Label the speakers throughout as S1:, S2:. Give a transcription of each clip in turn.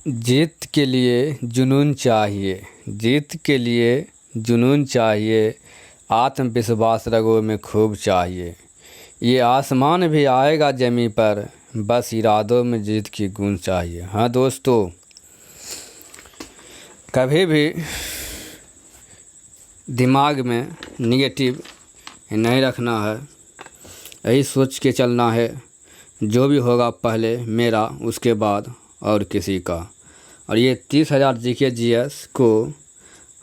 S1: जीत के लिए जुनून चाहिए, जीत के लिए जुनून चाहिए, आत्मविश्वास रगों में खूब चाहिए। ये आसमान भी आएगा ज़मीं पर, बस इरादों में जीत की गूंज चाहिए। हाँ दोस्तों, कभी भी दिमाग में निगेटिव नहीं रखना है, यही सोच के चलना है जो भी होगा पहले मेरा, उसके बाद और किसी का। और ये 30,000 जीके जीएस को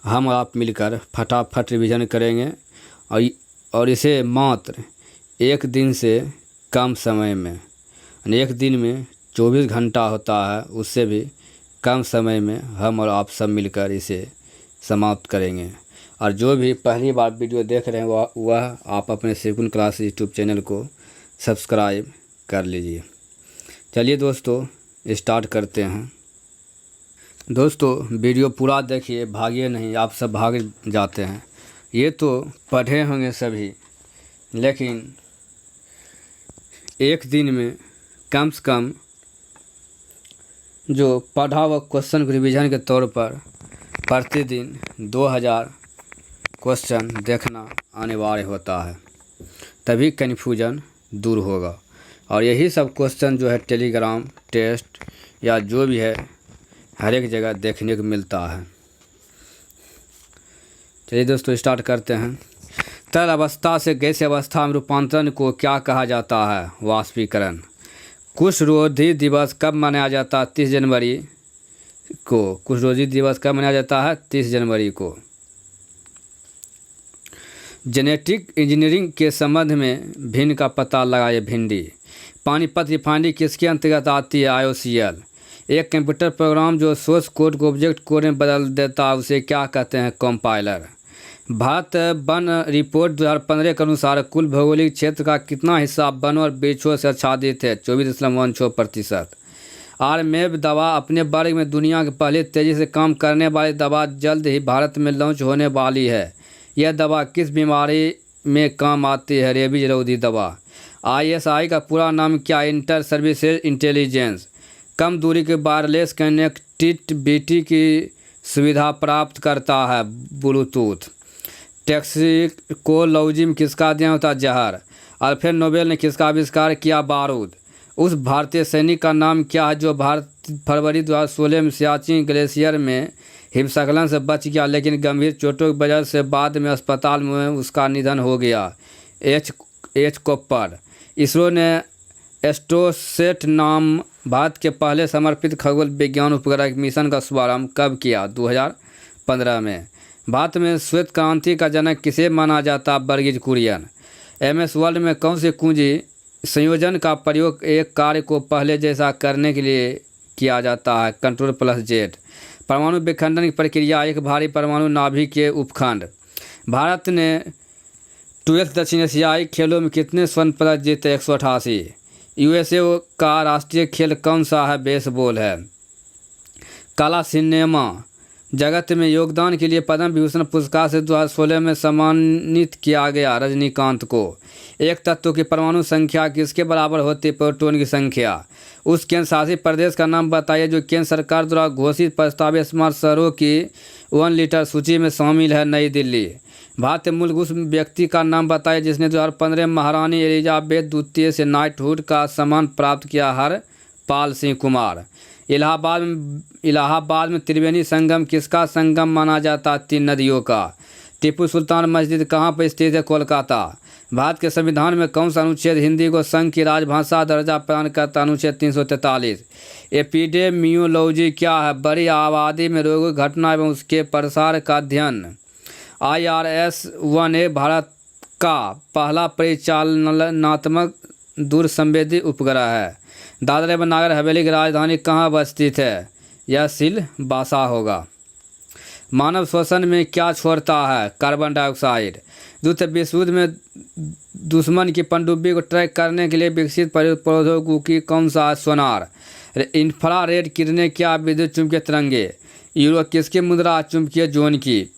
S1: हम आप मिलकर फटाफट रिवीजन करेंगे और इसे मात्र एक दिन से कम समय में, यानी एक दिन में 24 घंटा होता है, उससे भी कम समय में हम और आप सब मिलकर इसे समाप्त करेंगे। और जो भी पहली बार वीडियो देख रहे हैं वह आप अपने सेकुंड क्लास यूट्यूब चैनल को सब्सक्राइब कर लीजिए। चलिए दोस्तों, स्टार्ट करते हैं। दोस्तों, वीडियो पूरा देखिए, भागिए नहीं, आप सब भाग जाते हैं। ये तो पढ़े होंगे सभी, लेकिन एक दिन में कम से कम जो पढ़ा हुआ क्वेश्चन को रिवीजन के तौर पर प्रतिदिन 2000 क्वेश्चन देखना अनिवार्य होता है, तभी कन्फ्यूजन दूर होगा। और यही सब क्वेश्चन जो है टेलीग्राम टेस्ट या जो भी है हर एक जगह देखने को मिलता है। चलिए दोस्तों, स्टार्ट करते हैं। तरल अवस्था से गैसीय अवस्था में रूपांतरण को क्या कहा जाता है? वाष्पीकरण। कुष्ठरोधी दिवस कब मनाया जाता है? 30 जनवरी को। कुष्ठरोधी दिवस कब मनाया जाता है? 30 जनवरी को। जेनेटिक इंजीनियरिंग के संबंध में भिन्न का पता लगाइए। भिंडी। पानीपत रिफाइनरी किसके अंतर्गत आती है? IOCL। एक कंप्यूटर प्रोग्राम जो सोर्स कोड को ऑब्जेक्ट कोड में बदल देता है उसे क्या कहते हैं? कंपाइलर। भारत वन रिपोर्ट 2015 के अनुसार कुल भौगोलिक क्षेत्र का कितना हिस्सा वन और वृक्षों से आच्छादित है? 24.16%। आरमेव दवा अपने वर्ग में दुनिया की पहली तेजी से काम करने वाली दवा जल्द ही भारत में लॉन्च होने वाली है। यह दवा किस बीमारी में काम आती है? रेबीज रोधी दवा। ISI का पूरा नाम क्या? Inter services intelligence. कम दूरी के वायरलेस कनेक्टिविटी की सुविधा प्राप्त करता है ब्लूटूथ। टॉक्सिकोलॉजी में किसका अध्ययन होता है? जहर। अल्फ्रेड नोबेल ने किसका आविष्कार किया? बारूद। उस भारतीय सैनिक का नाम क्या है जो फरवरी 2016 में सियाचिन ग्लेशियर में हिमस्खलन से बच गया, लेकिन गंभीर चोटों की वजह से बाद में अस्पताल में उसका निधन हो गया? H copper. इसरो ने एस्ट्रोसेट नाम भारत के पहले समर्पित खगोल विज्ञान उपग्रह मिशन का शुभारंभ कब किया? 2015 में। भारत में श्वेत क्रांति का जनक किसे माना जाता? वर्गीज कुरियन। MS वर्ल्ड में कौन सी कुंजी संयोजन का प्रयोग एक कार्य को पहले जैसा करने के लिए किया जाता है? Ctrl+Z। परमाणु विखंडन की प्रक्रिया एक भारी परमाणु नाभिक के उपखंड। भारत ने 12th दक्षिण एशियाई खेलों में कितने स्वर्ण पदक जीते? 188। USA का राष्ट्रीय खेल कौन सा है? बेसबॉल है। कला सिनेमा जगत में योगदान के लिए पद्म विभूषण पुरस्कार से 2016 में सम्मानित किया गया रजनीकांत को। एक तत्व की परमाणु संख्या किसके बराबर होती है? प्रोटॉन की संख्या। उस केंद्र शासित प्रदेश का नाम बताइए जो केंद्र सरकार द्वारा घोषित प्रस्तावित स्मार्ट शहरों की 1 लीटर सूची में शामिल है? नई दिल्ली। भारतीय मूल उस व्यक्ति का नाम बताइए जिसने 2015 में महारानी एलिजाबेथ द्वितीय से नाइटहुड का सम्मान प्राप्त किया? हरपाल सिंह कुमार। इलाहाबाद में त्रिवेणी संगम किसका संगम माना जाता? 3 नदियों का। टीपू सुल्तान मस्जिद कहाँ पर स्थित है? कोलकाता। भारत के संविधान में कौन सा अनुच्छेद हिंदी को संघ की राजभाषा दर्जा प्रदान करता? अनुच्छेद 343। एपिडेमियोलॉजी क्या है? बड़ी आबादी में रोगों की घटना एवं उसके प्रसार का अध्ययन। IRS-1A भारत का पहला परिचालनात्मक दूरसंवेदी उपग्रह है। दादरा एवं नागर हवेली की राजधानी कहाँ अवस्थित है? यह सिलवासा होगा। मानव श्वसन में क्या छोड़ता है? Carbon dioxide. द्वितीय विश्व युद्ध में दुश्मन की पनडुब्बी को ट्रैक करने के लिए विकसित प्रौद्योगिकी कौन सा है? सोनार। इंफ्रारेड किरणें क्या? विद्युत चुंबकीय तरंगे। यूरो किसकी मुद्रा? चुंबकीय जोन की।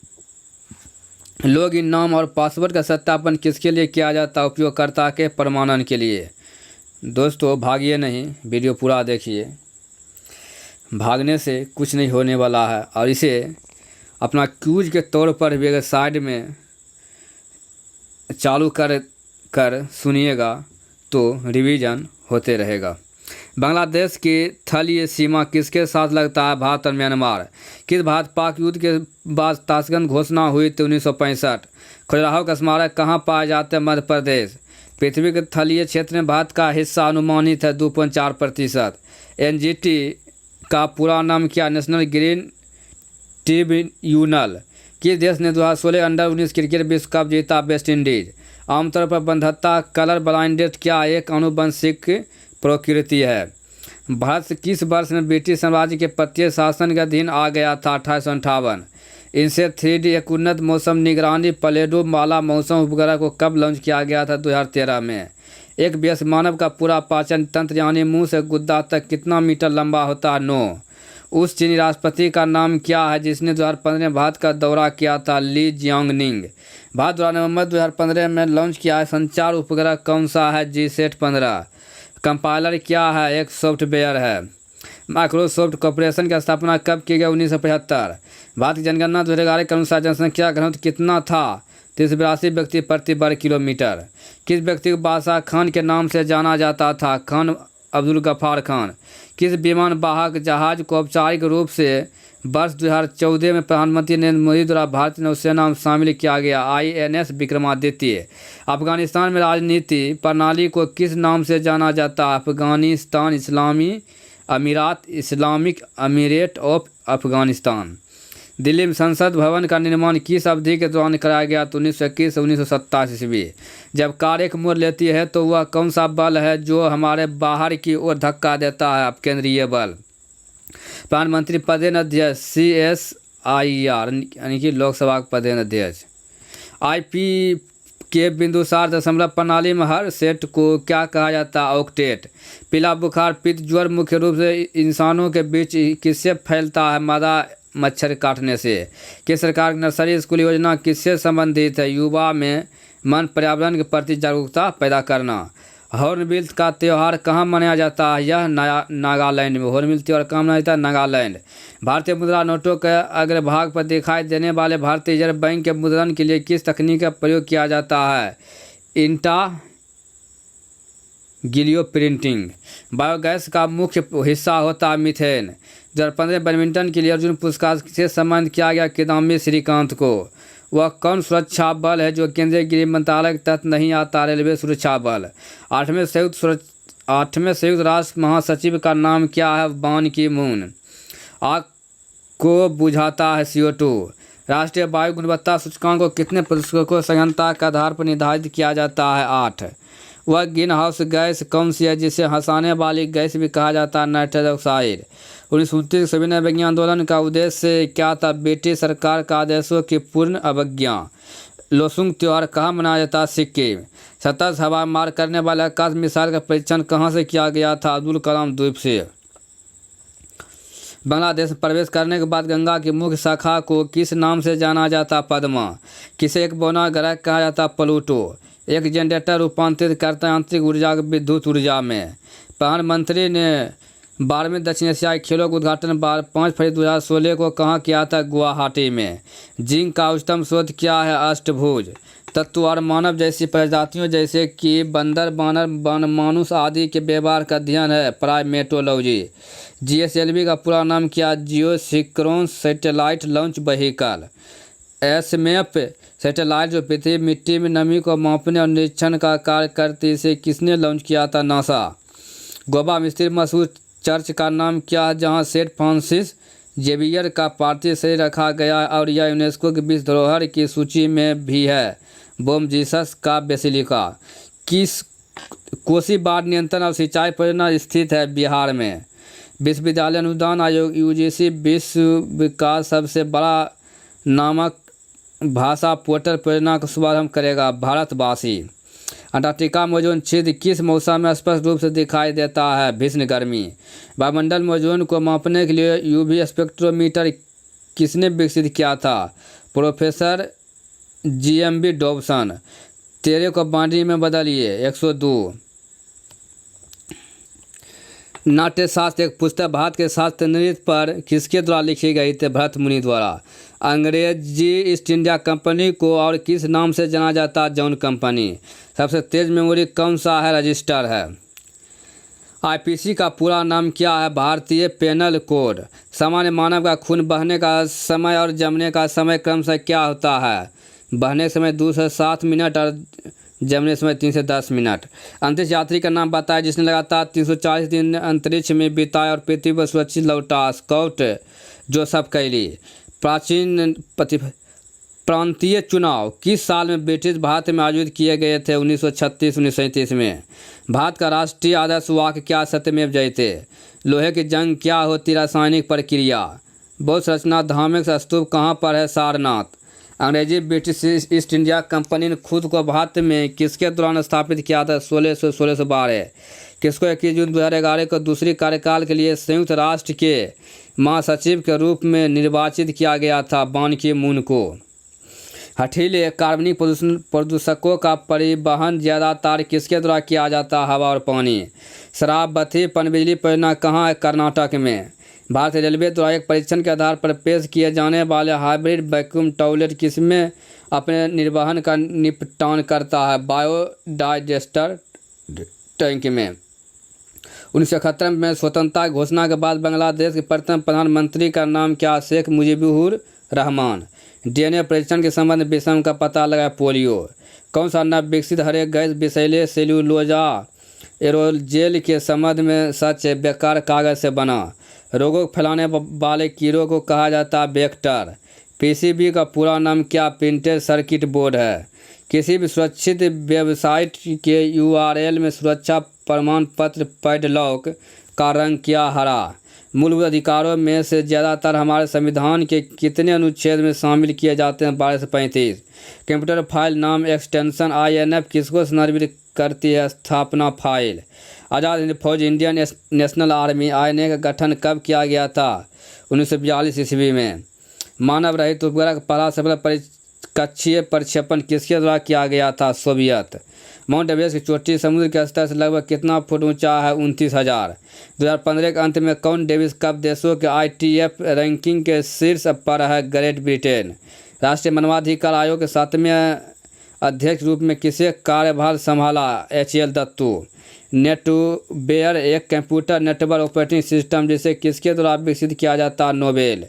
S1: लॉगिन नाम और पासवर्ड का सत्यापन किसके लिए किया जाता है? उपयोगकर्ता के प्रमाणन के लिए। दोस्तों, भागिए नहीं, वीडियो पूरा देखिए। भागने से कुछ नहीं होने वाला है और इसे अपना क्यूज के तौर पर भी अगर साइड में चालू कर सुनिएगा तो रिवीजन होते रहेगा। बांग्लादेश की थलीय सीमा किसके साथ लगता है? भारत और म्यांमार। किस भारत पाक युद्ध के बाद ताशकंद घोषणा हुई थी? 1965। खजुराहो का स्मारक कहाँ पाए जाते हैं? मध्य प्रदेश। पृथ्वी के थलीय क्षेत्र में भारत का हिस्सा अनुमानित है 2.4%। एनजीटी का पूरा नाम क्या? National green tribunal. किस देश ने 2016 अंडर-19 क्रिकेट विश्व कप जीता? West Indies. आमतौर पर बंधत्ता कलर ब्लाइंडेड क्या एक आनुवंशिक प्रकृति है? भारत किस वर्ष में ब्रिटिश साम्राज्य के पत्तीय शासन के अधीन आ गया था? 1858। इनसे 3D एक उन्नत मौसम निगरानी प्लेडो माला मौसम उपग्रह को कब लॉन्च किया गया था? 2013 में। एक वयस्क मानव का पूरा पाचन तंत्र यानी मुंह से गुद्दा तक कितना मीटर लंबा होता है? 9। उस चीनी राष्ट्रपति का नाम क्या है जिसने 2015 में भारत का दौरा किया था? ली जियांगनिंग। भारत द्वारा नवंबर 2015 में लॉन्च किया है संचार उपग्रह कौन सा है? जीसैट 15। कंपाइलर क्या है? एक सॉफ्टवेयर है। माइक्रोसॉफ्ट कॉर्पोरेशन की स्थापना कब की गई? 1975। भारत की जनगणना 2011 के अनुसार जनसंख्या घनत्व कितना था? 382 व्यक्ति प्रति वर्ग किलोमीटर। किस व्यक्ति को बादशाह खान के नाम से जाना जाता था? खान अब्दुल गफ्फार खान। किस विमान वाहक जहाज को औपचारिक रूप से वर्ष 2014 में प्रधानमंत्री नरेंद्र मोदी द्वारा भारतीय नौसेना में शामिल किया गया? INS विक्रमादित्य। अफगानिस्तान में राजनीति प्रणाली को किस नाम से जाना जाता है? अफगानिस्तान इस्लामी अमीरात, इस्लामिक अमीरेट ऑफ अफगानिस्तान। दिल्ली में संसद भवन का निर्माण किस अवधि के दौरान कराया गया? 1921 से 1927 ईस्वी। जब कार एक मोड़ लेती है तो वह कौन सा बल है जो हमारे बाहर की ओर धक्का देता है? केंद्रीय बल। प्रधानमंत्री पदेनाध्यक्ष CSIR यानी कि लोकसभा के पदेनाध्यक्ष। IP के बिंदुसार दशमलव प्रणाली में हर सेट को क्या कहा जाता है? ऑक्टेट। पीला बुखार पित्त ज्वर मुख्य रूप से इंसानों के बीच किससे फैलता है? मादा मच्छर काटने से। कि सरकार की नर्सरी स्कूल योजना किससे संबंधित है? युवा में मन पर्यावरण के प्रति जागरूकता पैदा करना। हॉर्नबिल का त्यौहार कहाँ मनाया जाता है? यह नागालैंड में। हॉर्नबिल त्यौहार कहाँ मनाया जाता है? नागालैंड। भारतीय मुद्रा नोटों के अग्रभाग पर दिखाई देने वाले भारतीय रिजर्व बैंक के मुद्रण के लिए किस तकनीक का प्रयोग किया जाता है? Gilio printing. बायोगैस का मुख्य हिस्सा होता है मीथेन। 2015 बैडमिंटन के लिए अर्जुन पुरस्कार से सम्मानित किया गया किदाम्बी श्रीकांत को। वह कौन सुरक्षा बल है जो केंद्रीय गृह मंत्रालय के तहत नहीं आता? रेलवे सुरक्षा बल। 8वें संयुक्त राष्ट्र महासचिव का नाम क्या है? बान की मून। आग को बुझाता है CO2। राष्ट्रीय वायु गुणवत्ता सूचकांक को कितने प्रतिशत सघनता के आधार पर निर्धारित किया जाता है? 8। वह ग्रीन हाउस गैस कौन सी है जिसे हंसाने वाली गैस भी कहा जाता है? Nitrous oxide. 1929 सविनय विज्ञान आंदोलन का उद्देश्य क्या था? ब्रिटिश सरकार का आदेशों की पूर्ण अवज्ञा। लोसुंग त्यौहार कहाँ मनाया जाता है? सिक्किम। सतत हवा मार करने वाले आकाश मिसाइल का परीक्षण कहाँ से किया गया था? अब्दुल कलाम द्वीप से। बांग्लादेश में प्रवेश करने के बाद गंगा की मुख्य शाखा को किस नाम से जाना जाता? पद्मा। किसे एक बौना ग्रह कहा जाता? प्लूटो। एक जनरेटर रूपांतरित करता है आंतरिक ऊर्जा को विद्युत ऊर्जा में। प्रधानमंत्री ने 12वें दक्षिण एशियाई खेलों का उद्घाटन 5 फरवरी 2016 को कहाँ किया था? गुवाहाटी में। जिंक का उच्चतम स्रोत क्या है? अष्टभुज। तत्व और मानव जैसी प्रजातियों जैसे कि बंदर, बानर, मानुष आदि के व्यवहार का अध्ययन है प्राइमेटोलॉजी। GSLV का पूरा नाम क्या? Geosynchronous satellite launch vehicle. SMAP satellite जो पृथ्वी मिट्टी में नमी को मापने और निरीक्षण का कार्य करती, इसे किसने लॉन्च किया था? नासा। गोवा में स्थित मशहूर चर्च का नाम क्या है जहां सेंट फ्रांसिस जेवियर का पार्थिव शरीर रखा गया है और यह यूनेस्को की विश्व धरोहर की सूची में भी है? बोम जीसस का बेसिलिका। किस कोसी बाढ़ नियंत्रण और सिंचाई परियोजना स्थित है? बिहार में। विश्वविद्यालय अनुदान आयोग UGC विश्व का सबसे बड़ा नामक भाषा पोर्टल परियोजना का शुभारंभ करेगा? भारतवासी। अंटार्कटिका में ओजोन छिद्र किस मौसम में स्पष्ट रूप से दिखाई देता है? भीषण गर्मी। वायुमंडल में ओजोन को मापने के लिए UV स्पेक्ट्रोमीटर किसने विकसित किया था? Professor GMB Dobson. 13 को बाइनरी में बदलिए। 102। नाट्यशास्त्र एक पुस्तक भारत के शास्त्र नृत्य पर किसके द्वारा लिखी गई थी? भरत मुनि द्वारा। अंग्रेजी ईस्ट इंडिया कंपनी को और किस नाम से जाना जाता है? John company. सबसे तेज मेमोरी कौन सा है? रजिस्टर है। आईपीसी का पूरा नाम क्या है? भारतीय पेनल कोड। सामान्य मानव का खून बहने का समय और जमने का समय क्रमशः क्या होता है? बहने समय 2 से 7 मिनट और जमने समय 3 से 10 मिनट। अंतरिक्ष यात्री का नाम बताया जिसने लगातार 340 दिन अंतरिक्ष में बिताए और पृथ्वी पर सुरक्षित लौटा? स्कॉट जोसेफ कैली। प्रांतीय चुनाव किस साल में ब्रिटिश भारत में आयोजित किए गए थे? 1936-1937 में। भारत का राष्ट्रीय आदर्श वाक्य क्या? सत्यमेव जयते। लोहे की जंग क्या होती? रासायनिक प्रक्रिया। बौद्ध रचना धार्मिक स्तूप कहाँ पर है? सारनाथ। अंग्रेजी ब्रिटिश ईस्ट इंडिया कंपनी ने खुद को भारत में किसके दौरान स्थापित किया था? 1612। किसको 21 जून 2011 को दूसरी कार्यकाल के लिए संयुक्त राष्ट्र के महासचिव के रूप में निर्वाचित किया गया था? बान की मून को। हठीले कार्बनिक प्रदूषकों का परिवहन ज़्यादातर किसके द्वारा किया जाता है? हवा और पानी। शराबती पनबिजली परियोजना कहाँ है? कर्नाटक में। भारतीय रेलवे द्वारा एक परीक्षण के आधार पर पेश किए जाने वाले हाइब्रिड वैक्यूम टॉयलेट किसमें अपने निर्वहन का निपटान करता है? बायोडाइजेस्टर टैंक में। 1971 में स्वतंत्रता घोषणा के बाद बांग्लादेश के प्रथम प्रधानमंत्री का नाम क्या? शेख मुजीबुर रहमान। डीएनए परीक्षण के संबंध विषम का पता लगाया? पोलियो। कौन सा नव विकसित हरे गैस विषैले सेल्यूलोजा एरोजेल के संबंध में सच है? बेकार कागज से बना। रोगों को फैलाने वाले कीड़ों को कहा जाता है? वेक्टर। पीसीबी का पूरा नाम क्या? प्रिंटेड सर्किट बोर्ड है। किसी भी सुरक्षित वेबसाइट के यूआरएल में सुरक्षा प्रमाण पत्र पैडलॉक का रंग क्या? हरा। मूलभूत अधिकारों में से ज़्यादातर हमारे संविधान के कितने अनुच्छेद में शामिल किए जाते हैं? 12 से 35। कंप्यूटर फाइल नाम एक्सटेंशन INF किसको संदर्भित करती है? स्थापना फाइल। आज़ाद हिंद फौज इंडियन नेशनल आर्मी INA का गठन कब किया गया था? 1942 ईस्वी में। मानव रहित उपग्रह का पहला सफल परिकक्षीय प्रक्षेपण किसके द्वारा किया गया था? सोवियत। माउंट एवरेस्ट की चोटी समुद्र के स्तर से लगभग कितना फुट ऊंचा है? 29,000। 2015 के अंत में कौन डेविस कप देशों के ITF रैंकिंग के शीर्ष पर है? Great Britain. राष्ट्रीय मानवाधिकार आयोग के 7वें अध्यक्ष रूप में किसे कार्यभार संभाला? HL दत्तू। नेटवेयर एक कंप्यूटर नेटवर्क ऑपरेटिंग सिस्टम जिसे किसके द्वारा विकसित किया जाता है? नोबेल।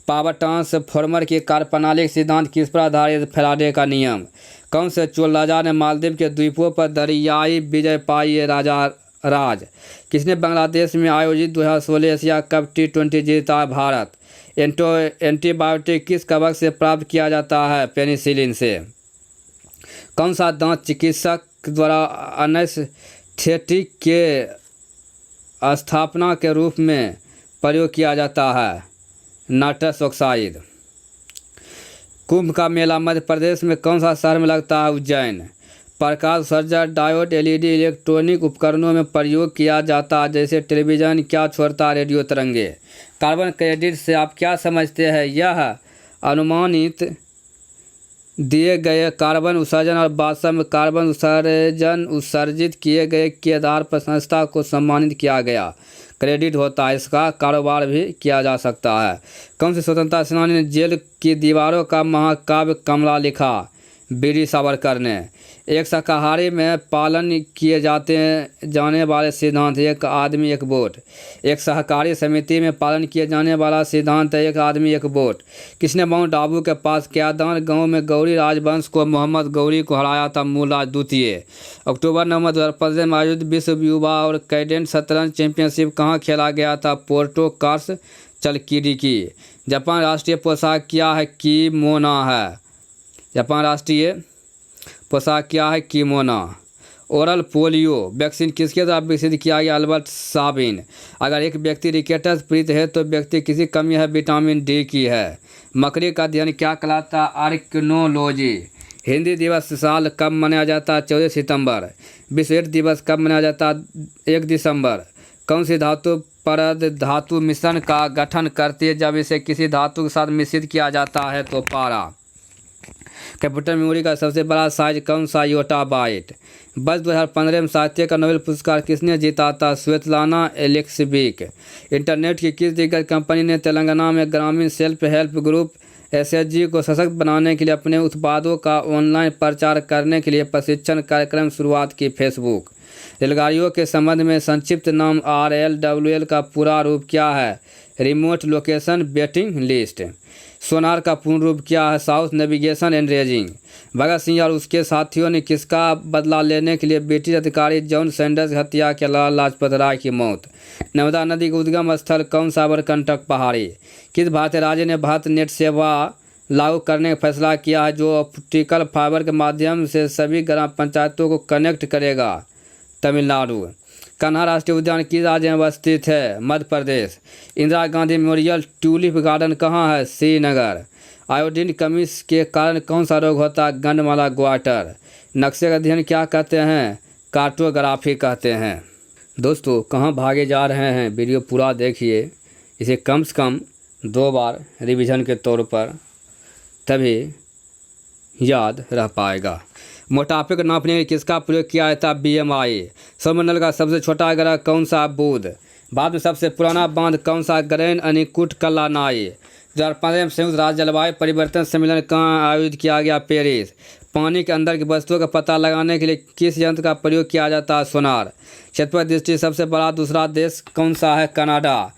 S1: पावर ट्रांसफॉर्मर की कार्यप्रणाली सिद्धांत किस पर आधारित? फैराडे का नियम। कौन से चोल राजा ने मालदीव के द्वीपों पर दरियाई विजय पाई? राजा राज। किसने बांग्लादेश में आयोजित 2016 एशिया कप T20 जीता? भारत। एंटीबायोटिक किस कवक से प्राप्त किया जाता है? पेनिसिलिन से। कौन सा दांत चिकित्सक द्वारा एनेस्थेटिक के स्थापना के रूप में प्रयोग किया जाता है? Nitrous oxide. कुंभ का मेला मध्य प्रदेश में कौन सा शहर में लगता है? उज्जैन। प्रकाश उत्सर्जक डायोड LED इलेक्ट्रॉनिक उपकरणों में प्रयोग किया जाता है जैसे टेलीविज़न क्या छोड़ता है? रेडियो तरंगे। कार्बन क्रेडिट से आप क्या समझते हैं? यह अनुमानित दिए गए कार्बन उत्सर्जन और वास्तव में कार्बन उत्सर्जन उत्सर्जित किए गए के आधार पर संस्था को सम्मानित किया गया क्रेडिट होता है। इसका कारोबार भी किया जा सकता है। कौन से स्वतंत्रता सेनानी ने जेल की दीवारों का महाकाव्य कमला लिखा? वीर सावरकर ने। एक शाकाहारी में पालन किए जाने वाले सिद्धांत एक आदमी एक वोट। एक सहकारी समिति में पालन किए जाने वाला सिद्धांत एक आदमी एक वोट। किसने माउंट आबू के पास क्यादान गांव में गौरी राजवंश को मोहम्मद गौरी को हराया था? मूलराज द्वितीय। अक्टूबर-नवंबर 2015 में आयोजित विश्व युवा और कैडेट शतरंज चैंपियनशिप कहाँ खेला गया था? Porto cars चलकिडिकी। जापान राष्ट्रीय पोशाक क्या है? किमोना है। जापान राष्ट्रीय पोशाक क्या है? किमोना। ओरल पोलियो वैक्सीन किसके द्वारा विकसित किया गया? Albert Sabin. अगर एक व्यक्ति रिकेटस पीड़ित है तो व्यक्ति किसी कमी है? विटामिन D की है। मकड़ी का अध्ययन क्या कहलाता है? आर्कियोलॉजी। हिंदी दिवस साल कब मनाया जाता है? 14 सितंबर। विश्व एड्स दिवस कब मनाया जाता है? 1 दिसंबर। कौन सी धातु परत धातु मिश्रण का गठन करती है जब इसे किसी धातु के साथ मिश्रित किया जाता है? तो पारा। कंप्यूटर मेमोरी का सबसे बड़ा साइज कौन सा? योटाबाइट। वर्ष 2015 में साहित्य का नोबेल पुरस्कार किसने जीता था? स्वेतलाना एलेक्सीविक। इंटरनेट की किस दिग्गज कंपनी ने तेलंगाना में ग्रामीण सेल्फ हेल्प ग्रुप एसएचजी को सशक्त बनाने के लिए अपने उत्पादों का ऑनलाइन प्रचार करने के लिए प्रशिक्षण कार्यक्रम शुरुआत की? फेसबुक। रेलगाड़ियों के संबंध में संक्षिप्त नाम RLWL का पूरा रूप क्या है? Remote location waiting list. Sonar का पूर्ण रूप क्या है? Sound navigation and ranging. Bhagat Singh और उसके साथियों ने किसका बदला लेने के लिए ब्रिटिश अधिकारी जॉन सैंडर्स की हत्या की? लाला लाजपत राय की मौत। नर्मदा नदी का उद्गम स्थल कौन सा? अमरकंटक पहाड़ी। किस भारतीय राज्य ने भारत नेट सेवा लागू करने का फैसला किया है जो ऑप्टिकल फाइबर के माध्यम से सभी ग्राम पंचायतों को कनेक्ट करेगा? तमिलनाडु। कान्हा राष्ट्रीय उद्यान किस राज्य में स्थित है? Madhya Pradesh. Indira Gandhi memorial tulip garden कहाँ है? श्रीनगर। आयोडीन कमी के कारण कौन सा रोग होता है? गंडमाला ग्वाटर। नक्शे का अध्ययन क्या कहते हैं? कार्टोग्राफी कहते हैं। दोस्तों कहाँ भागे जा रहे हैं? वीडियो पूरा देखिए, इसे कम से कम 2 बार रिवीजन के तौर पर, तभी याद रह पाएगा। मोटापे को नापने के लिए किसका प्रयोग किया जाता है? BMI। सौरमंडल का सबसे छोटा ग्रह कौन सा? बुध। भारत में सबसे पुराना बांध कौन सा? ग्रैंड अनीकुट कल्लानाई। 2015 में संयुक्त राष्ट्र जलवायु परिवर्तन सम्मेलन कहाँ आयोजित किया गया? पेरिस। पानी के अंदर की वस्तुओं का पता लगाने के लिए किस यंत्र का प्रयोग किया जाता है? सोनार। क्षेत्रफल दृष्टि सबसे बड़ा दूसरा देश कौन सा है? कनाडा।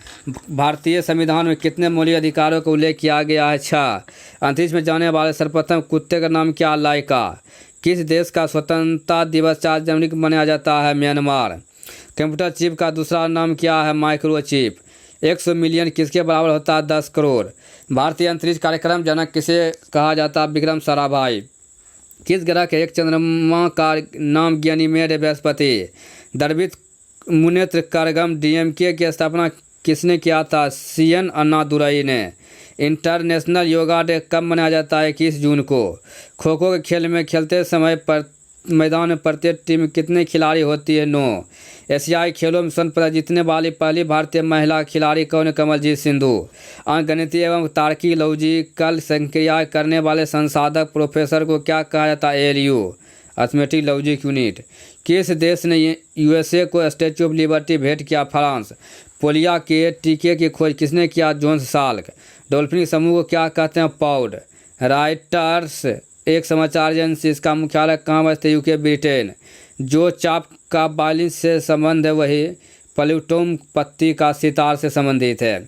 S1: भारतीय संविधान में कितने मौलिक अधिकारों का उल्लेख किया गया है? 6। अंतरिक्ष में जाने वाले सर्वप्रथम कुत्ते का नाम क्या? लाइका। किस देश का स्वतंत्रता दिवस 4 जनवरी को मनाया जाता है? म्यांमार। कंप्यूटर चिप का दूसरा नाम क्या है? माइक्रोचिप। 100 मिलियन किसके बराबर होता है? 10 करोड़। भारतीय अंतरिक्ष कार्यक्रम जनक किसे कहा जाता है? विक्रम साराभाई। किस ग्रह के एक चंद्रमा का नाम गैनीमेड है? बृहस्पति। द्रविड़ मुनेत्र करगम DMK की स्थापना किसने किया था? CN अन्नादुरई ने। इंटरनेशनल योगा डे कब मनाया जाता है? 21 जून को। खो खो के खेल में खेलते समय पर मैदान में प्रत्येक टीम में कितने खिलाड़ी होती है? 9। एशियाई खेलों में स्वर्ण पदक जीतने वाली पहली भारतीय महिला खिलाड़ी कौन है? कमलजीत सिंधु। अंकगणितीय एवं तार्किक लॉजिकल संक्रिया करने वाले संसाधक प्रोफेसर को क्या कहा जाता है? ALU arithmetic logic unit. किस देश ने USA को स्टैच्यू ऑफ लिबर्टी भेंट किया? फ्रांस। पोलियो के टीके की खोज किसने किया? Jones Salk. डॉल्फिन समूह को क्या कहते हैं? पॉड। राइटर्स एक समाचार एजेंसी, इसका मुख्यालय कहाँ स्थित? UK Britain. जो चाप का बालिश से संबंध है वही प्लूटोम पत्ती का सितार से संबंधित है।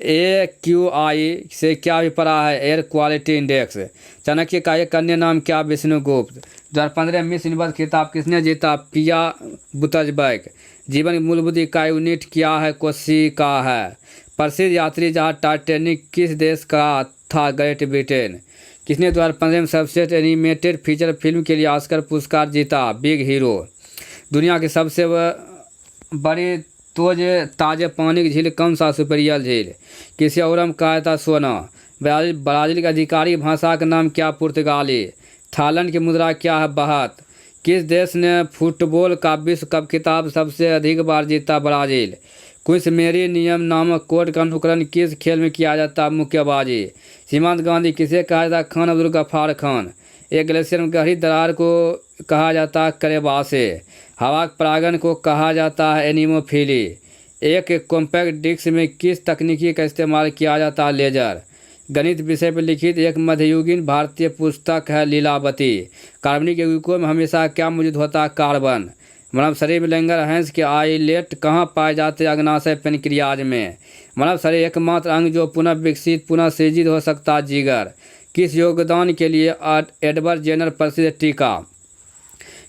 S1: AQI से क्या भी पढ़ा है? Air quality index. चाणक्य का एक अन्य नाम क्या? विष्णुगुप्त। 2015 मिस यूनिवर्स खिताब किसने जीता? पिया बुतजबैक। जीवन की मूलभूत इकाई यूनिट क्या है? कोशिका है। प्रसिद्ध यात्री जहाज टाइटैनिक किस देश का था? Great Britain. किसने 2015 में सर्वश्रेष्ठ एनिमेटेड फीचर फिल्म के लिए ऑस्कर पुरस्कार जीता? Big hero. दुनिया की सबसे बड़ी ताजे पानी की झील कौन सा? सुपरियल झील। किसी और कहा था? सोना। ब्राज़ील की आधिकारिक भाषा का नाम क्या? पुर्तगाली। थाईलैंड की मुद्रा क्या है? बाहत। किस देश ने फुटबॉल का विश्व कप खिताब सबसे अधिक बार जीता? ब्राज़ील। क्विस मेरी नियम नामक कोड का अनुकरण किस खेल में किया जाता? मुक्केबाजी। सीमांत गांधी किसे कहा जाता? खान अब्दुल गफ्फार खान। एक ग्लेशियर में गहरी दरार को कहा जाता है? क्रेवासे। हवा के परागण को कहा जाता है? एनीमोफिली। एक कॉम्पैक्ट डिस्क में किस तकनीकी का इस्तेमाल किया जाता है? लेजर। गणित विषय पर लिखित एक मध्ययुगीन भारतीय पुस्तक है लीलावती। कार्बनिक यौगिकों में हमेशा क्या मौजूद होता है? कार्बन। मानव शरीर में लैंगरहैंस के आइलेट कहाँ पाए जाते हैं? अग्नाशय पेनक्रियाज में। मानव शरीर एकमात्र अंग जो पुनः विकसित पुनः सृजित हो सकता है? जिगर। किस योगदान के लिए एडवर्ड जेनर प्रसिद्ध? टीका।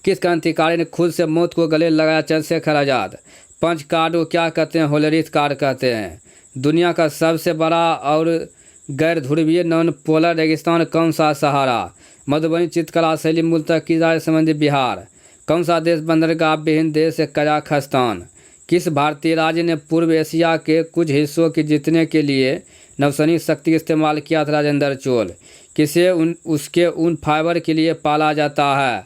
S1: किस क्रांतिकारी ने खुद से मौत को गले लगाया? चंद्रशेखर आजाद। पंच कार्ड को क्या कहते हैं? होलरिथ कार्ड कहते हैं। दुनिया का सबसे बड़ा और गैर ध्रुवीय नॉन पोलर रेगिस्तान कौन सा? सहारा। मधुबनी चित्रकला शैली मूलतः किस राज्य से संबंधित? बिहार। कौन सा देश बंदरगाह विहीन देश है? कजाखस्तान। किस भारतीय राज्य ने पूर्व एशिया के कुछ हिस्सों के जीतने के लिए नौसैनिक शक्ति का इस्तेमाल किया था? राजेंद्र चोल। किसे उसके ऊन फाइबर के लिए पाला जाता है?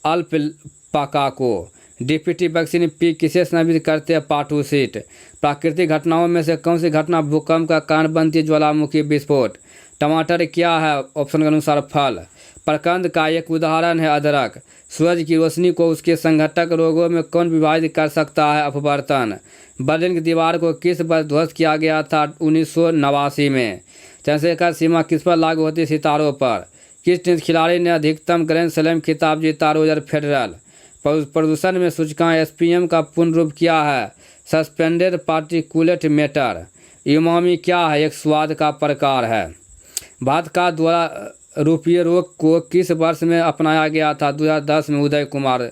S1: अल्पाका को। डीपीटी वैक्सीन पी किसे संदर्भित करते हैं? पाटूसीट। प्राकृतिक घटनाओं में से कौन सी घटना भूकंप का कारण बनती है? ज्वालामुखी विस्फोट। टमाटर क्या है? ऑप्शन के अनुसार फल। प्रकंद का एक उदाहरण है अदरक। सूरज की रोशनी को उसके संघटक रोगों में कौन विभाजित कर सकता है? अपवर्तन। बर्लिन की दीवार को किस वर्ष ध्वस्त किया गया था? 1989 में। चंद्रशेखर सीमा किस पर लागू होती है? सितारों पर। किस टेनिस खिलाड़ी ने अधिकतम ग्रैंड स्लैम खिताब जीता? Roger Federer. प्रदूषण में सूचकांक एसपीएम का पूर्ण रूप क्या है? Suspended particulate matter. उमामी क्या है? एक स्वाद का प्रकार है। भारत का द्वारा रुपये रोक को किस वर्ष में अपनाया गया था? 2010 में उदय कुमार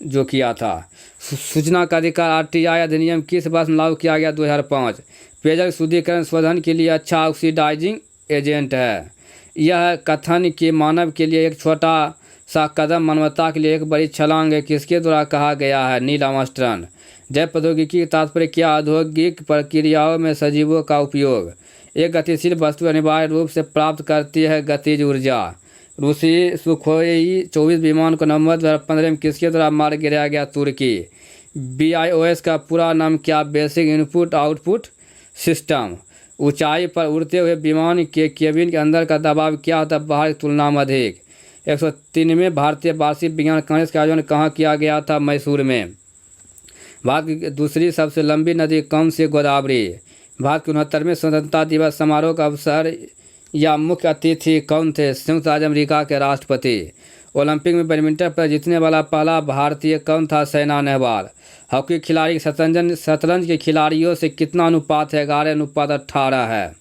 S1: जो किया था। सूचना का अधिकार आरटीआई अधिनियम किस वर्ष में लागू किया गया? 2005। पेयजल शुद्धिकरण शोधन के लिए अच्छा ऑक्सीडाइजिंग एजेंट है। यह कथन कि मानव के लिए एक छोटा सा कदम मानवता के लिए एक बड़ी छलांग है किसके द्वारा कहा गया है? Neil Armstrong. जैव प्रौद्योगिकी का तात्पर्य क्या? औद्योगिक प्रक्रियाओं में सजीवों का उपयोग। एक गतिशील वस्तु अनिवार्य रूप से प्राप्त करती है गतिज ऊर्जा। रूसी सुखोई 24 विमान को नवंबर 2015 में किसके द्वारा मार गिराया गया? तुर्की। BIOS का पूरा नाम क्या? Basic input output system. ऊंचाई पर उड़ते हुए विमान के केबिन के अंदर का दबाव क्या होता है? बाहर की तुलना में अधिक। 103वें भारतीय वार्षिक विज्ञान कांग्रेस का आयोजन कहाँ किया गया था? मैसूर में। भारत की दूसरी सबसे लंबी नदी कौन सी? गोदावरी। भारत के 69वें स्वतंत्रता दिवस समारोह का अवसर या मुख्य अतिथि कौन थे? संयुक्त राज्य अमेरिका के राष्ट्रपति। ओलंपिक में बैडमिंटन पर जीतने वाला पहला भारतीय कौन था? साइना नेहवाल। हॉकी खिलाड़ी शतरंज के खिलाड़ियों से कितना अनुपात है? 11:18 है।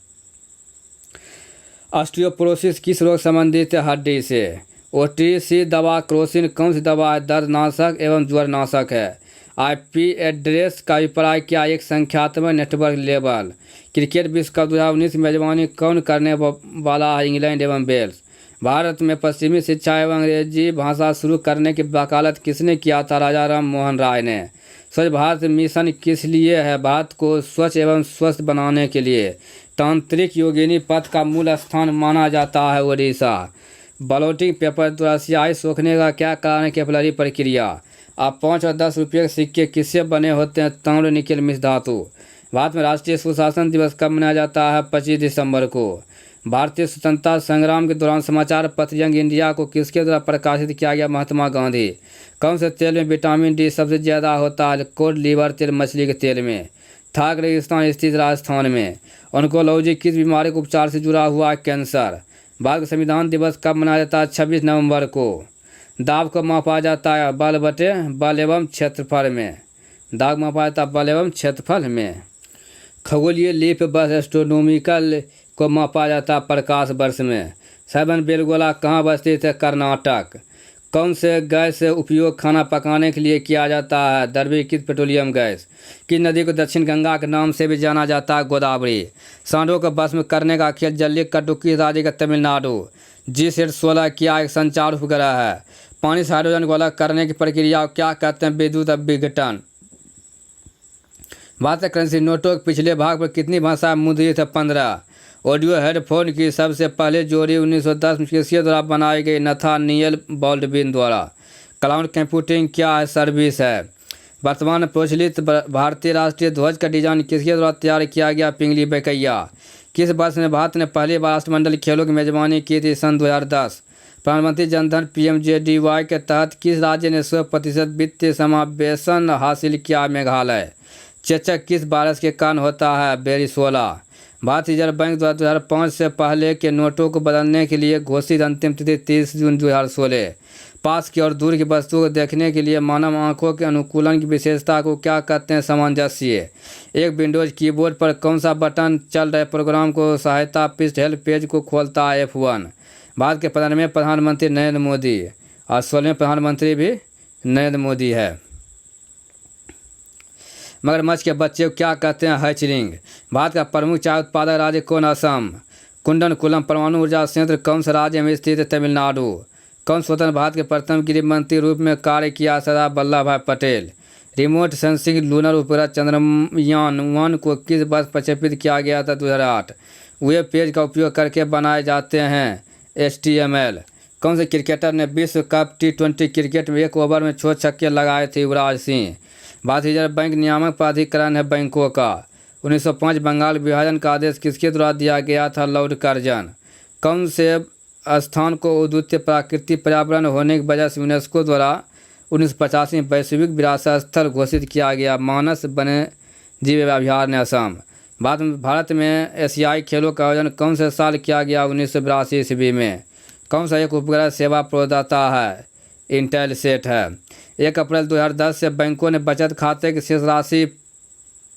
S1: ऑस्टियोपोरोसिस किस रोग संबंधित है? हड्डी से। ओटीसी दवा क्रोसिन कौन सी दवा है? दर्दनाशक एवं ज्वरनाशक है। आईपी एड्रेस का अभिप्राय क्या? एक संख्यात्मक नेटवर्क लेवल। क्रिकेट विश्व कप 2019 की मेजबानी कौन करने वाला है? इंग्लैंड एवं वेल्स। भारत में पश्चिमी शिक्षा एवं अंग्रेजी भाषा शुरू करने की वकालत किसने किया था? राजा राम मोहन राय ने। स्वच्छ भारत मिशन किस लिए है? भारत को स्वच्छ एवं स्वस्थ बनाने के लिए। तांत्रिक योगिनी पथ का मूल स्थान माना जाता है ओडिशा। बैलोटिंग पेपर द्वारा स्याही सोखने का क्या कारण है? कैपिलरी प्रक्रिया। अब 5 और 10 रुपये के सिक्के किससे बने होते हैं? ताम्र निकेल मिश्र धातु। भारत में राष्ट्रीय सुशासन दिवस कब मनाया जाता है? 25 दिसंबर को। भारतीय स्वतंत्रता संग्राम के दौरान समाचार पत्र यंग इंडिया को किसके द्वारा प्रकाशित किया गया? महात्मा गांधी। कौन से तेल में विटामिन डी सबसे ज़्यादा होता है? कोड लीवर तेल मछली के तेल में। थाक रेगिस्तान स्थित राजस्थान में। ऑन्कोलॉजी किस बीमारी के उपचार से जुड़ा हुआ है? कैंसर। भारत का संविधान दिवस कब मनाया जाता है? 26 नवंबर को। दाब को मापा जाता है बल बटे बल एवं क्षेत्रफल में। दाब मापा जाता है बल एवं क्षेत्रफल में। खगोलीय लीप वर्ष एस्ट्रोनॉमिकल को मापा जाता है प्रकाश वर्ष में। श्रवण बेलगोला कहाँ स्थित है? कर्नाटक। कौन से गैस से उपयोग खाना पकाने के लिए किया जाता है? द्रवीकृत पेट्रोलियम गैस। किस नदी को दक्षिण गंगा के नाम से भी जाना जाता है? गोदावरी। सांडों को भस्म करने का खेल जल्लीकट्टू किस राज्य का? तमिलनाडु। GSAT-16 क्या एक संचार उपग्रह है? पानी से हाइड्रोजन को अलग करने की प्रक्रिया को क्या कहते हैं? विद्युत विघटन। भारतीय करेंसी नोटों के पिछले भाग पर कितनी भाषाएं मुद्रित है? 15। ऑडियो हेडफोन की सबसे पहले जोड़ी 1910 में किसके द्वारा बनाई गई? नथानिएल बॉल्डविन द्वारा। क्लाउड कंप्यूटिंग क्या है? सर्विस है। वर्तमान में प्रचलित भारतीय राष्ट्रीय ध्वज का डिजाइन किसके द्वारा तैयार किया गया? पिंगली बैकैया। किस वर्ष में भारत ने पहली बार राष्ट्रमंडल खेलों की मेजबानी की थी? सन 2010। प्रधानमंत्री जनधन PMJDY के तहत किस राज्य ने 100% वित्तीय समावेशन हासिल किया? मेघालय। चेचक किस वायरस के कारण होता है? वेरिसोला। भारतीय रिजर्व बैंक द्वारा 2005 से पहले के नोटों को बदलने के लिए घोषित अंतिम तिथि 30 जून 2016। पास की और दूर की वस्तुओं को देखने के लिए मानव आंखों के अनुकूलन की विशेषता को क्या कहते हैं? सामंजस्य। एक विंडोज कीबोर्ड पर कौन सा बटन चल रहे प्रोग्राम को सहायता पृष्ठ हेल्प पेज को खोलता है? F1। भारत के 15वें प्रधानमंत्री नरेंद्र मोदी और 16वें प्रधानमंत्री भी नरेंद्र मोदी है। मगरमच्छ के बच्चे को क्या कहते हैं? हैचरिंग। भारत का प्रमुख चाय उत्पादक राज्य कौन? असम। कुंडनकुलम परमाणु ऊर्जा संयंत्र कौन से राज्य में स्थित है? तमिलनाडु। कौन स्वतंत्र भारत के प्रथम गृह मंत्री रूप में कार्य किया? सरदार वल्लभ भाई पटेल। रिमोट सेंसिंग लूनर उपग्रह चंद्रयान-1 को किस वर्ष प्रक्षेपित किया गया था? 2008। वेब पेज का उपयोग करके बनाए जाते हैं HTML। कौन से क्रिकेटर ने विश्व कप T20 क्रिकेट में 1 ओवर में 6 छक्के लगाए थे? युवराज सिंह। भारतीय रिजर्व बैंक नियामक प्राधिकरण है बैंकों का। 1905 बंगाल विभाजन का आदेश किसके द्वारा दिया गया था? Lord Curzon. कौन से स्थान को अद्वितीय प्राकृतिक पर्यावरण होने की वजह से यूनेस्को द्वारा 1985 में वैश्विक विरासत स्थल घोषित किया गया? मानस वन्य जीव अभयारण्य असम। भारत में एशियाई खेलों का आयोजन कौन से साल किया गया? 1982 ईस्वी में। कौन सा एक उपग्रह सेवा प्रदाता है? इंटेलसेट है। 1 अप्रैल 2010 से बैंकों ने बचत खाते की शेष राशि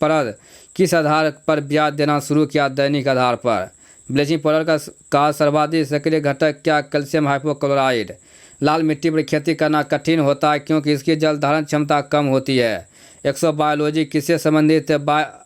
S1: पर किस आधार पर ब्याज देना शुरू किया? दैनिक आधार पर। ब्लीचिंग पाउडर का सर्वाधिक सक्रिय घटक क्या? Calcium hypochloride. लाल मिट्टी पर खेती करना कठिन होता है क्योंकि इसकी जल धारण क्षमता कम होती है। एक्सोबायोलॉजी किससे संबंधित है?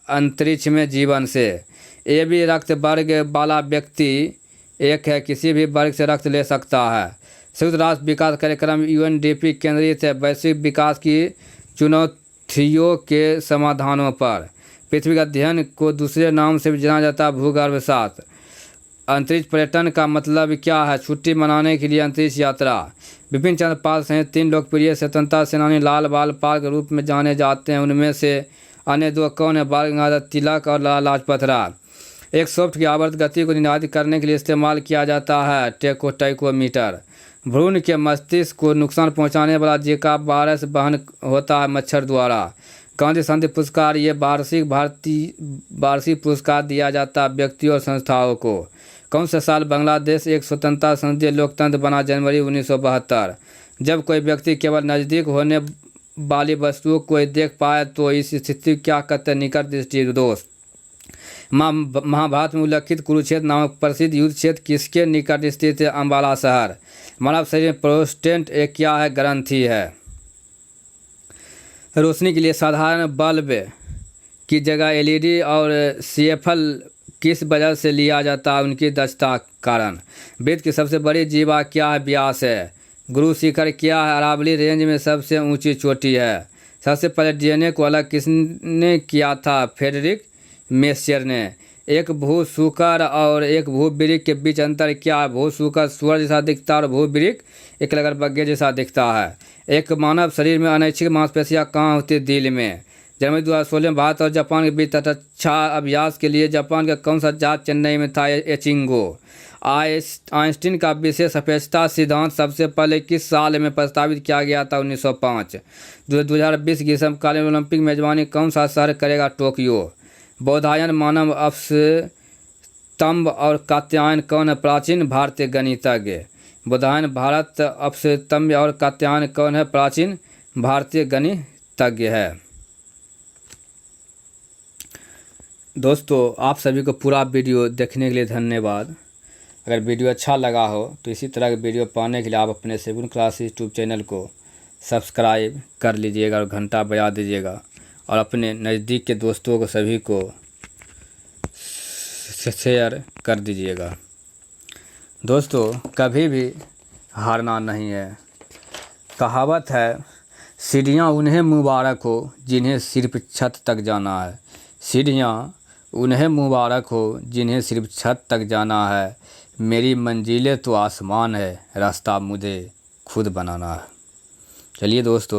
S1: अंतरिक्ष में जीवन से। ए बी रक्त वर्ग वाला व्यक्ति एक है, किसी भी वर्ग से रक्त ले सकता है। संयुक्त राष्ट्र विकास कार्यक्रम UNDP केंद्रित है वैश्विक विकास की चुनौतियों के समाधानों पर। पृथ्वी के अध्ययन को दूसरे नाम से भी जाना जाता है भूगर्भ शास्त्र। अंतरिक्ष पर्यटन का मतलब क्या है? छुट्टी मनाने के लिए अंतरिक्ष यात्रा। बिपिन चंद्र पाल सहित 3 लोकप्रिय स्वतंत्रता सेनानी लाल बाल पाल के रूप में जाने जाते हैं। उनमें से अन्य 2 कौन है? बाल गंगाधर तिलक और लाला लाजपत राय। एक सॉफ्ट की आवर्त गति को निर्धारित करने के लिए इस्तेमाल किया जाता है टेकोमीटर। भ्रूण के मस्तिष्क को नुकसान पहुंचाने वाला जीका वायरस वहन होता है मच्छर द्वारा। गांधी शांति पुरस्कार ये वार्षिक पुरस्कार दिया जाता है व्यक्तियों और संस्थाओं को। कौन सा साल बांग्लादेश एक स्वतंत्रता संसदीय लोकतंत्र बना? जनवरी 1972। जब कोई व्यक्ति केवल नज़दीक होने वाली वस्तुओं को देख पाए तो इस स्थिति क्या कहते हैं? निकट दृष्टि दोष। महाभारत में उल्लेखित कुरुक्षेत्र नामक प्रसिद्ध युद्ध क्षेत्र किसके निकट स्थित है? अम्बाला शहर। मानव शरीर में प्रोस्टेट एक क्या है? ग्रंथि है। रोशनी के लिए साधारण बल्ब की जगह LED और CFL किस वजह से लिया जाता है? उनकी दक्षता कारण। वेद की सबसे बड़ी जीवा क्या है? व्यास है। गुरु शिखर क्या है? अरावली रेंज में सबसे ऊंची चोटी है। सबसे पहले DNA को अलग किसने किया था? फ्रेडरिक मेस्चर ने। एक भूसूकर और एक भूवृक्क के बीच अंतर क्या है? भूसूकर सूअर जैसा दिखता है और भूवृक्क एक लगरबग्गे जैसा दिखता है। एक मानव शरीर में अनैच्छिक मांसपेशियां कहाँ होती है? दिल में। जनवरी 2016 में भारत और जापान के बीच तटरक्षा अभ्यास के लिए जापान का कौन सा जहाज चेन्नई में था? एचिंगो। आइंस्टीन का विशेष अपेक्षता सिद्धांत सबसे पहले किस साल में प्रस्तावित किया गया था? 1905। 2020 ग्रीष्मकालीन ओलंपिक मेजबानी कौन सा शहर करेगा? टोक्यो। बौधायन मानव अपस्तंभ और कात्यायन कौन है? प्राचीन भारतीय गणितज्ञ। बौधायन भारत अपस्तंभ और कात्यायन कौन है? प्राचीन भारतीय गणितज्ञ है। दोस्तों आप सभी को पूरा वीडियो देखने के लिए धन्यवाद। अगर वीडियो अच्छा लगा हो तो इसी तरह के वीडियो पाने के लिए आप अपने सेवन क्लास यूट्यूब चैनल को सब्सक्राइब कर लीजिएगा और घंटा बजा दीजिएगा और अपने नज़दीक के दोस्तों को सभी को शेयर कर दीजिएगा। दोस्तों कभी भी हारना नहीं है। कहावत है, सीढ़ियाँ उन्हें मुबारक हो जिन्हें सिर्फ छत तक जाना है। सीढ़ियाँ उन्हें मुबारक हो जिन्हें सिर्फ छत तक जाना है। मेरी मंजिलें तो आसमान है, रास्ता मुझे खुद बनाना है। चलिए दोस्तों।